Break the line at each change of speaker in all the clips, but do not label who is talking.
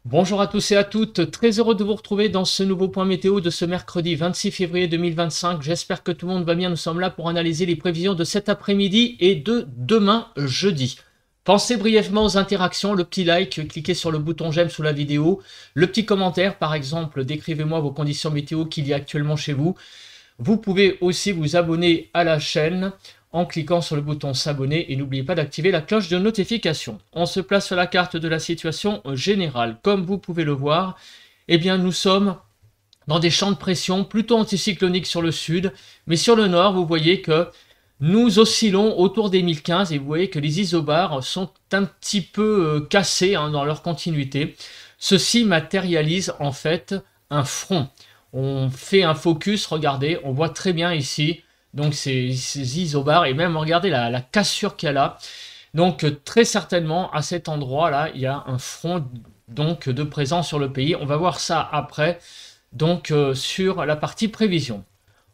Bonjour à tous et à toutes, très heureux de vous retrouver dans ce nouveau point météo de ce mercredi 26 février 2025. J'espère que tout le monde va bien, nous sommes là pour analyser les prévisions de cet après-midi et de demain jeudi. Pensez brièvement aux interactions, le petit like, cliquez sur le bouton j'aime sous la vidéo, le petit commentaire par exemple, décrivez-moi vos conditions météo qu'il y a actuellement chez vous. Vous pouvez aussi vous abonner à la chaîne en cliquant sur le bouton s'abonner et n'oubliez pas d'activer la cloche de notification. On se place sur la carte de la situation générale. Comme vous pouvez le voir, eh bien nous sommes dans des champs de pression plutôt anticycloniques sur le sud, mais sur le nord, vous voyez que nous oscillons autour des 1015 et vous voyez que les isobars sont un petit peu cassés dans leur continuité. Ceci matérialise en fait un front. On fait un focus, regardez, on voit très bien ici donc ces isobars et même regardez la cassure qu'il y a là. Donc très certainement à cet endroit là il y a un front donc de présence sur le pays. On va voir ça après donc sur la partie prévision.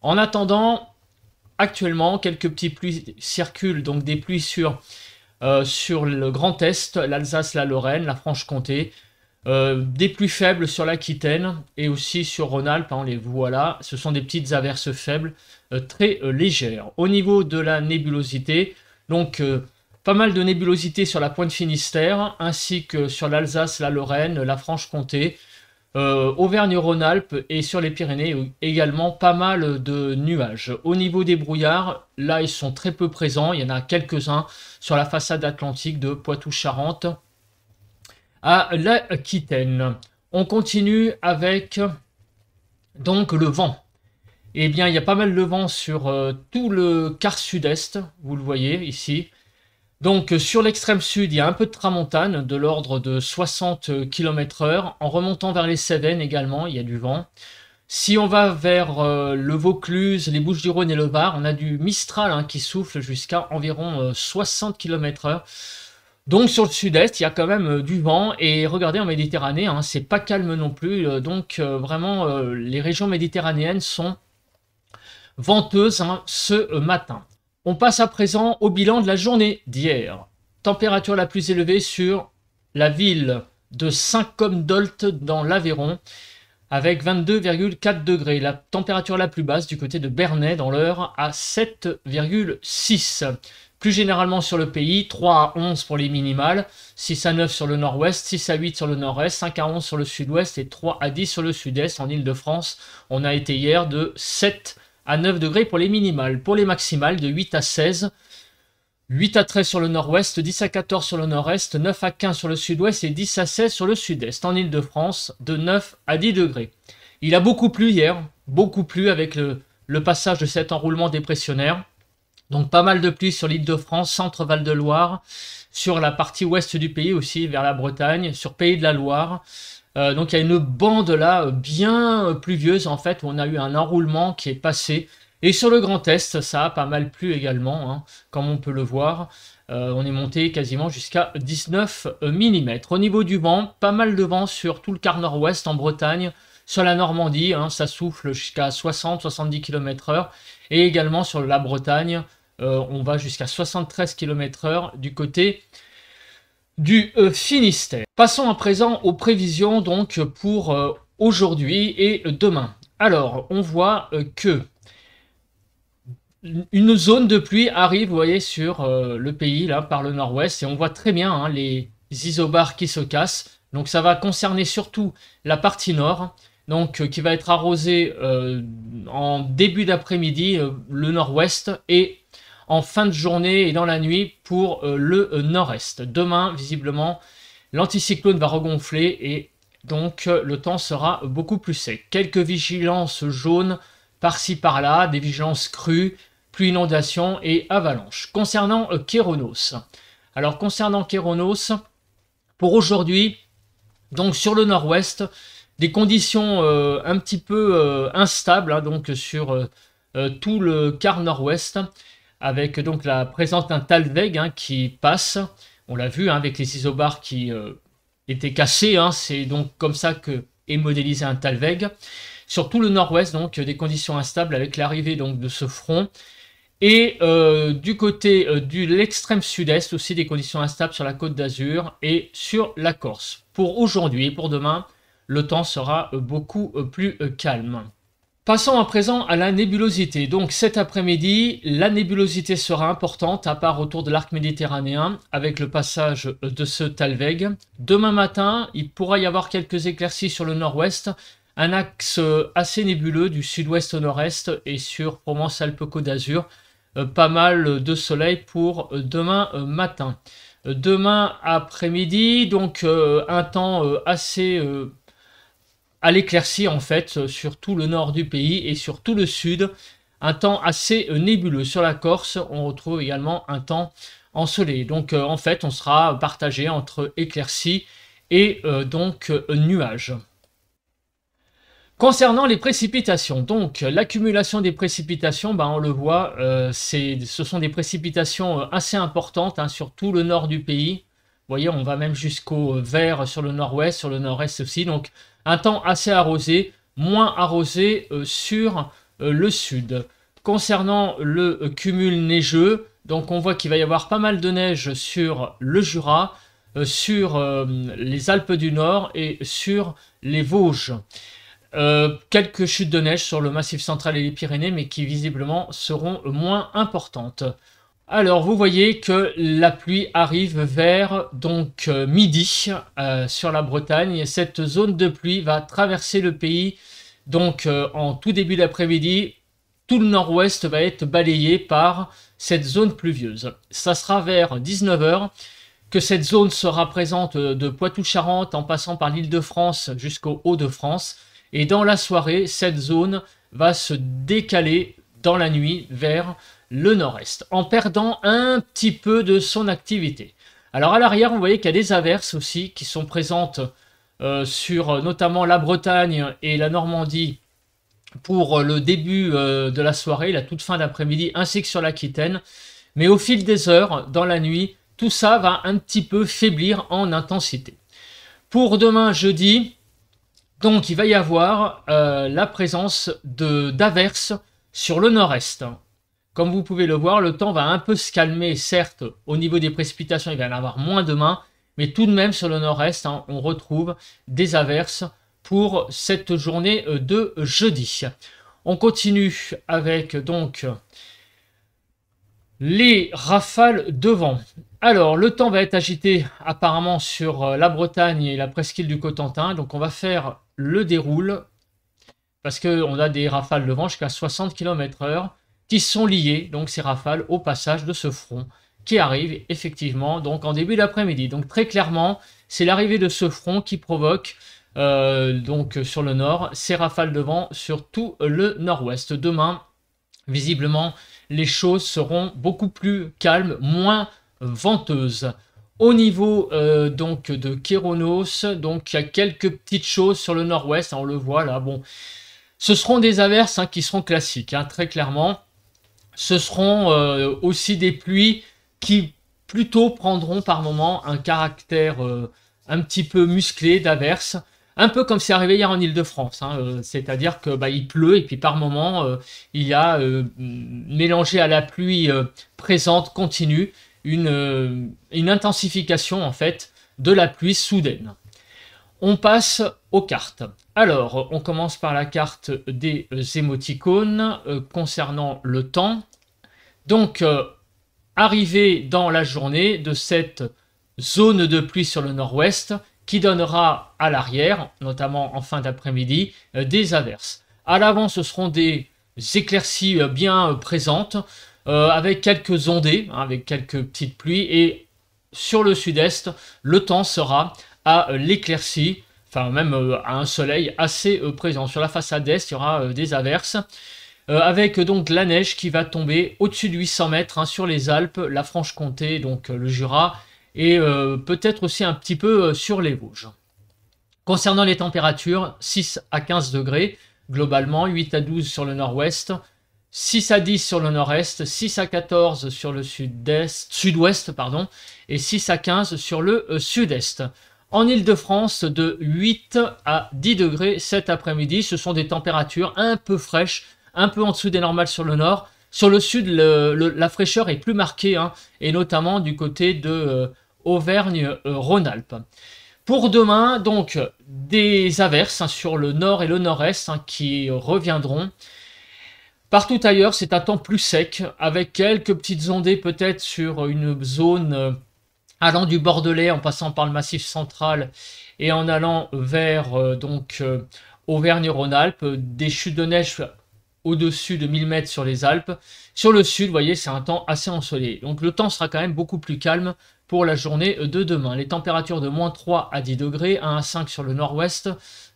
En attendant, actuellement quelques petites pluies circulent, donc des pluies sur le Grand Est, l'Alsace, la Lorraine, la Franche-Comté. Des pluies faibles sur l'Aquitaine et aussi sur Rhône-Alpes, on les voit là. Ce sont des petites averses faibles, très légères. Au niveau de la nébulosité, donc pas mal de nébulosité sur la pointe Finistère, ainsi que sur l'Alsace, la Lorraine, la Franche-Comté, Auvergne-Rhône-Alpes et sur les Pyrénées également pas mal de nuages. Au niveau des brouillards, là ils sont très peu présents, il y en a quelques-uns sur la façade atlantique de Poitou-Charentes à l'Aquitaine. On continue avec donc le vent. Eh bien, il y a pas mal de vent sur tout le quart sud-est, vous le voyez ici. Donc sur l'extrême sud, il y a un peu de tramontane de l'ordre de 60 km/h. En remontant vers les Cévennes également, il y a du vent. Si on va vers le Vaucluse, les Bouches-du-Rhône et le Var, on a du Mistral qui souffle jusqu'à environ 60 km/h. Donc sur le sud-est, il y a quand même du vent et regardez en Méditerranée, c'est pas calme non plus. Donc vraiment, les régions méditerranéennes sont venteuses ce matin. On passe à présent au bilan de la journée d'hier. Température la plus élevée sur la ville de Saint-Côme-d'Olt dans l'Aveyron avec 22,4 degrés. La température la plus basse du côté de Bernay dans l'Eure à 7,6. Plus généralement sur le pays, 3 à 11 pour les minimales, 6 à 9 sur le nord-ouest, 6 à 8 sur le nord-est, 5 à 11 sur le sud-ouest et 3 à 10 sur le sud-est. En Ile-de-France, on a été hier de 7 à 9 degrés pour les minimales. Pour les maximales, de 8 à 16, 8 à 13 sur le nord-ouest, 10 à 14 sur le nord-est, 9 à 15 sur le sud-ouest et 10 à 16 sur le sud-est. En Ile-de-France, de 9 à 10 degrés. Il a beaucoup plu hier, beaucoup plu avec le passage de cet enroulement dépressionnaire. Donc pas mal de pluie sur l'Île-de-France, centre-Val de Loire, sur la partie ouest du pays aussi, vers la Bretagne, sur Pays de la Loire. Donc il y a une bande là bien pluvieuse en fait, où on a eu un enroulement qui est passé. Et sur le Grand Est, ça a pas mal plu également, comme on peut le voir. On est monté quasiment jusqu'à 19 mm. Au niveau du vent, pas mal de vent sur tout le quart nord-ouest en Bretagne, sur la Normandie, ça souffle jusqu'à 60-70 km/h. Et également sur la Bretagne, on va jusqu'à 73 km/h du côté du Finistère. Passons à présent aux prévisions donc pour aujourd'hui et demain. Alors, on voit que une zone de pluie arrive, vous voyez, sur le pays, là, par le nord-ouest, et on voit très bien les isobars qui se cassent. Donc ça va concerner surtout la partie nord, donc qui va être arrosée en début d'après-midi, le nord-ouest, et en fin de journée et dans la nuit pour le nord-est. Demain, visiblement, l'anticyclone va regonfler et donc le temps sera beaucoup plus sec. Quelques vigilances jaunes par-ci par-là, des vigilances crues, pluie, inondation et avalanche. Concernant Kéronos. Alors concernant Kéronos, pour aujourd'hui, donc sur le nord-ouest, des conditions un petit peu instables, donc sur tout le quart nord-ouest, avec donc la présence d'un Talweg qui passe. On l'a vu avec les isobars qui étaient cassés. C'est donc comme ça que est modélisé un Talweg. Sur tout le nord-ouest, donc des conditions instables avec l'arrivée donc de ce front. Et du côté de l'extrême sud-est aussi des conditions instables sur la Côte d'Azur et sur la Corse. pour aujourd'hui. Et pour demain, le temps sera beaucoup plus calme. Passons à présent à la nébulosité. Donc cet après-midi, la nébulosité sera importante, à part autour de l'arc méditerranéen, avec le passage de ce Talweg. Demain matin, il pourra y avoir quelques éclaircies sur le nord-ouest, un axe assez nébuleux du sud-ouest au nord-est et sur Provence-Alpes-Côte d'Azur. Pas mal de soleil pour demain matin. Demain après-midi, donc un temps assez à l'éclaircie en fait sur tout le nord du pays et sur tout le sud, un temps assez nébuleux. Sur la Corse, on retrouve également un temps ensoleillé. Donc en fait, on sera partagé entre éclaircie et donc nuages. Concernant les précipitations, donc l'accumulation des précipitations, on le voit, ce sont des précipitations assez importantes hein, sur tout le nord du pays. Vous voyez, on va même jusqu'au vert sur le nord-ouest, sur le nord-est aussi. Donc un temps assez arrosé, moins arrosé sur le sud. Concernant le cumul neigeux, donc on voit qu'il va y avoir pas mal de neige sur le Jura, sur les Alpes du Nord et sur les Vosges. Quelques chutes de neige sur le Massif central et les Pyrénées, mais qui visiblement seront moins importantes. Alors vous voyez que la pluie arrive vers donc midi sur la Bretagne. Cette zone de pluie va traverser le pays donc en tout début d'après-midi. Tout le nord-ouest va être balayé par cette zone pluvieuse. Ça sera vers 19 h que cette zone sera présente de Poitou-Charentes en passant par l'Île-de-France jusqu'au Hauts-de-France. Et dans la soirée, cette zone va se décaler dans la nuit vers le nord-est, en perdant un petit peu de son activité. Alors à l'arrière, vous voyez qu'il y a des averses aussi qui sont présentes sur notamment la Bretagne et la Normandie pour le début de la soirée, la toute fin d'après-midi, ainsi que sur l'Aquitaine. Mais au fil des heures, dans la nuit, tout ça va un petit peu faiblir en intensité. Pour demain, jeudi, donc il va y avoir la présence d'averses sur le nord-est. Comme vous pouvez le voir, le temps va un peu se calmer, certes, au niveau des précipitations, il va y en avoir moins demain, mais tout de même sur le nord-est, hein, on retrouve des averses pour cette journée de jeudi. On continue avec donc les rafales de vent. Alors, le temps va être agité apparemment sur la Bretagne et la presqu'île du Cotentin, donc on va faire le déroule, parce qu'on a des rafales de vent jusqu'à 60 km/h, qui sont liées, donc ces rafales, au passage de ce front qui arrive effectivement donc en début d'après-midi. Donc très clairement, c'est l'arrivée de ce front qui provoque donc sur le nord ces rafales de vent sur tout le nord-ouest. Demain, visiblement, les choses seront beaucoup plus calmes, moins venteuses. Au niveau donc de Kéronos, donc il y a quelques petites choses sur le nord-ouest, on le voit là. Bon, ce seront des averses qui seront classiques, très clairement. Ce seront aussi des pluies qui plutôt prendront par moment un caractère un petit peu musclé d'averses, un peu comme c'est arrivé hier en Île-de-France, c'est-à-dire que il pleut et puis par moment il y a mélangé à la pluie présente continue une intensification en fait de la pluie soudaine. On passe aux cartes. Alors, on commence par la carte des émoticônes concernant le temps. Donc, arrivée dans la journée de cette zone de pluie sur le nord-ouest qui donnera à l'arrière, notamment en fin d'après-midi, des averses. À l'avant, ce seront des éclaircies bien présentes, avec quelques ondées, avec quelques petites pluies. Et sur le sud-est, le temps sera à l'éclaircie, enfin même à un soleil assez présent. Sur la façade est, il y aura des averses, avec donc la neige qui va tomber au-dessus de 800 mètres sur les Alpes, la Franche-Comté, donc le Jura, et peut-être aussi un petit peu sur les Vosges. Concernant les températures, 6 à 15 degrés, globalement, 8 à 12 sur le nord-ouest, 6 à 10 sur le nord-est, 6 à 14 sur le sud-ouest, et 6 à 15 sur le sud-est. En Île-de-France, de 8 à 10 degrés cet après-midi, ce sont des températures un peu fraîches, un peu en dessous des normales sur le nord. Sur le sud, la fraîcheur est plus marquée, et notamment du côté de Auvergne-Rhône-Alpes. Pour demain, donc, des averses hein, sur le nord et le nord-est hein, qui reviendront. Partout ailleurs, c'est un temps plus sec, avec quelques petites ondées peut-être sur une zone allant du Bordelais, en passant par le Massif central et en allant vers Auvergne-Rhône-Alpes, des chutes de neige au-dessus de 1000 mètres sur les Alpes. Sur le sud, vous voyez, c'est un temps assez ensoleillé. Donc le temps sera quand même beaucoup plus calme pour la journée de demain. Les températures de moins 3 à 10 degrés, 1 à 5 sur le nord-ouest,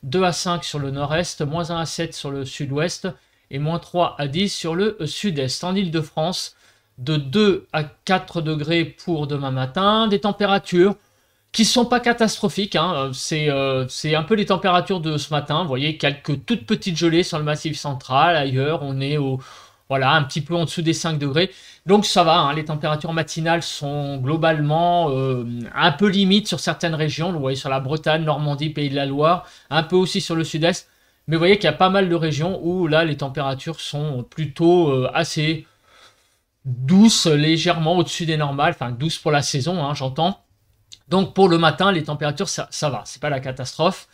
2 à 5 sur le nord-est, moins 1 à 7 sur le sud-ouest et moins 3 à 10 sur le sud-est. En Île-de-France, de 2 à 4 degrés pour demain matin, des températures qui sont pas catastrophiques, hein. C'est un peu les températures de ce matin, vous voyez, quelques toutes petites gelées sur le Massif central, ailleurs on est voilà, un petit peu en dessous des 5 degrés, donc ça va, hein. Les températures matinales sont globalement un peu limites sur certaines régions, vous voyez sur la Bretagne, Normandie, Pays de la Loire, un peu aussi sur le sud-est, mais vous voyez qu'il y a pas mal de régions où là les températures sont plutôt assez douces, légèrement au-dessus des normales, enfin douces pour la saison, hein, j'entends. Donc pour le matin, les températures, ça va, c'est pas la catastrophe.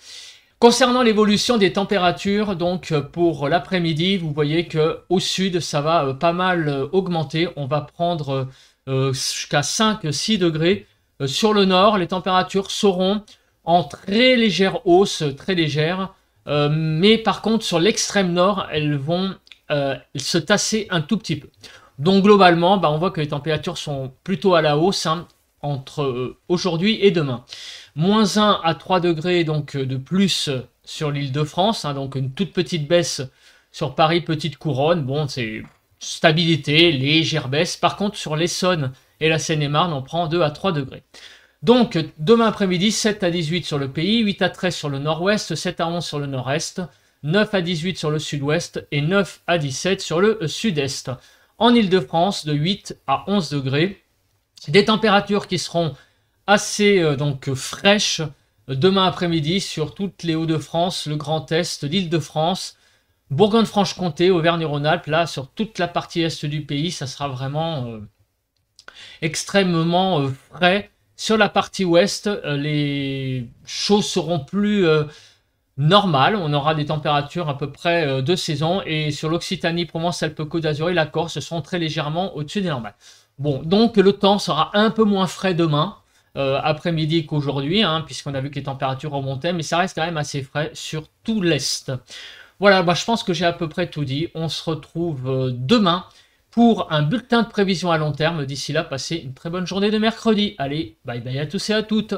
Concernant l'évolution des températures, donc pour l'après-midi, vous voyez que au sud, ça va pas mal augmenter. On va prendre jusqu'à 5-6 degrés. Sur le nord, les températures seront en très légère hausse, très légère. Mais par contre, sur l'extrême nord, elles vont se tasser un tout petit peu. Donc globalement, on voit que les températures sont plutôt à la hausse, hein, entre aujourd'hui et demain. Moins 1 à 3 degrés donc de plus sur l'île de France, hein, donc une toute petite baisse sur Paris, petite couronne, bon c'est stabilité, légère baisse. Par contre sur l'Essonne et la Seine-et-Marne, on prend 2 à 3 degrés. Donc demain après-midi, 7 à 18 sur le pays, 8 à 13 sur le nord-ouest, 7 à 11 sur le nord-est, 9 à 18 sur le sud-ouest et 9 à 17 sur le sud-est. En Île-de-France, de 8 à 11 degrés. Des températures qui seront assez fraîches demain après-midi sur toutes les Hauts-de-France, le Grand Est, l'Île-de-France, Bourgogne-Franche-Comté, Auvergne-Rhône-Alpes. Là, sur toute la partie est du pays, ça sera vraiment extrêmement frais. Sur la partie ouest, les choses seront plus normales. On aura des températures à peu près de saison. Et sur l'Occitanie, Provence-Alpes-Côte d'Azur et la Corse, seront très légèrement au-dessus des normales. Bon, donc le temps sera un peu moins frais demain après-midi qu'aujourd'hui, hein, puisqu'on a vu que les températures remontaient, mais ça reste quand même assez frais sur tout l'Est. Voilà, je pense que j'ai à peu près tout dit. On se retrouve demain pour un bulletin de prévision à long terme. D'ici là, passez une très bonne journée de mercredi. Allez, bye bye à tous et à toutes.